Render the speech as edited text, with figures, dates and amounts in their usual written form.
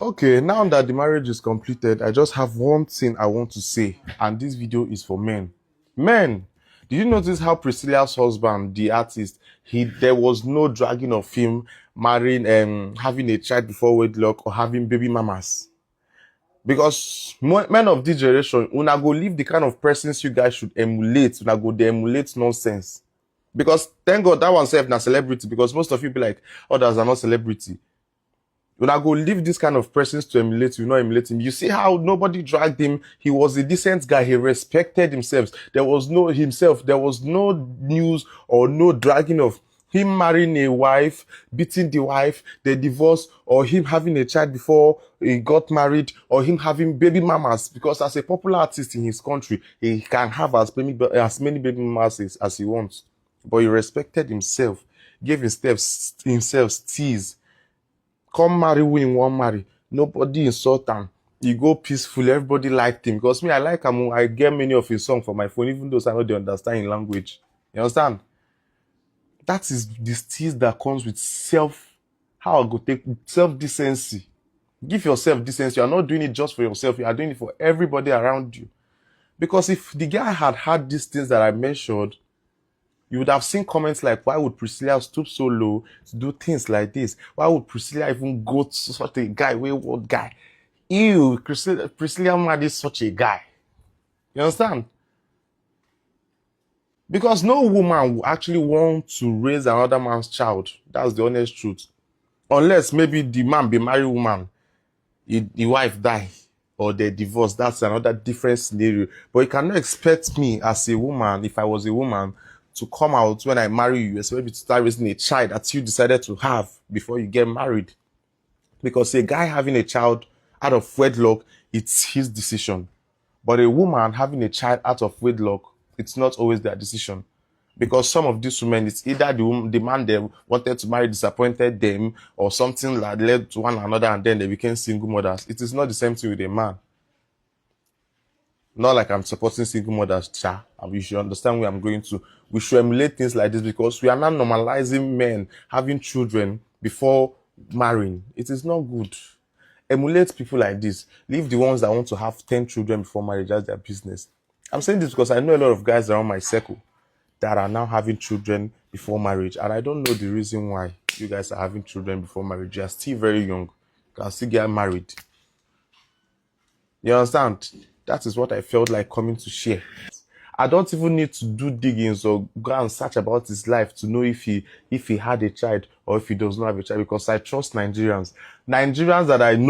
Okay, now that the marriage is completed, I just have one thing I want to say, and this video is for men. Men, did you notice how Priscilla's husband, the artist, there was no dragging of him marrying having a child before wedlock or having baby mamas? Because men of this generation, una go live the kind of persons you guys should emulate, una go dey emulate nonsense. Because thank God that one self na celebrity, because most of you be like, others are not celebrity. When I go leave this kind of persons to emulate, you not emulate him. You see how nobody dragged him. He was a decent guy. He respected himself. There was no news or no dragging of him marrying a wife, beating the wife, the divorce, or him having a child before he got married, or him having baby mamas. Because as a popular artist in his country, he can have as many baby mamas as he wants. But he respected himself, gave himself steez. Come marry who he won't marry. Nobody insult him. He go peaceful. Everybody liked him. Because me, I like him. I get many of his songs for my phone, even though I know they understand in language. You understand? That is the steez that comes with how I go take self-decency. Give yourself decency. You are not doing it just for yourself. You are doing it for everybody around you. Because if the guy had these things that I mentioned, you would have seen comments like, why would Priscilla stoop so low to do things like this? Why would Priscilla even go to such a guy, wayward guy? Ew, Priscilla married such a guy. You understand? Because no woman will actually want to raise another man's child. That's the honest truth. Unless maybe the man be married woman, the wife die, or they divorce. That's another different scenario. But you cannot expect me as a woman, if I was a woman, to come out when I marry you, especially to start raising a child that you decided to have before you get married. Because a guy having a child out of wedlock, it's his decision. But a woman having a child out of wedlock, it's not always their decision. Because some of these women, it's either the man they wanted to marry disappointed them, or something that led to one another and then they became single mothers. It is not the same thing with a man. Not like I'm supporting single mothers, cha. And we should understand where I'm going to. We should emulate things like this because we are not normalizing men having children before marrying. It is not good. Emulate people like this. Leave the ones that want to have 10 children before marriage as their business. I'm saying this because I know a lot of guys around my circle that are now having children before marriage. And I don't know the reason why you guys are having children before marriage. You are still very young. You can still get married. You understand? That is what I felt like coming to share. I don't even need to do diggings or go and search about his life to know if he had a child or if he does not have a child, because I trust Nigerians. Nigerians that I know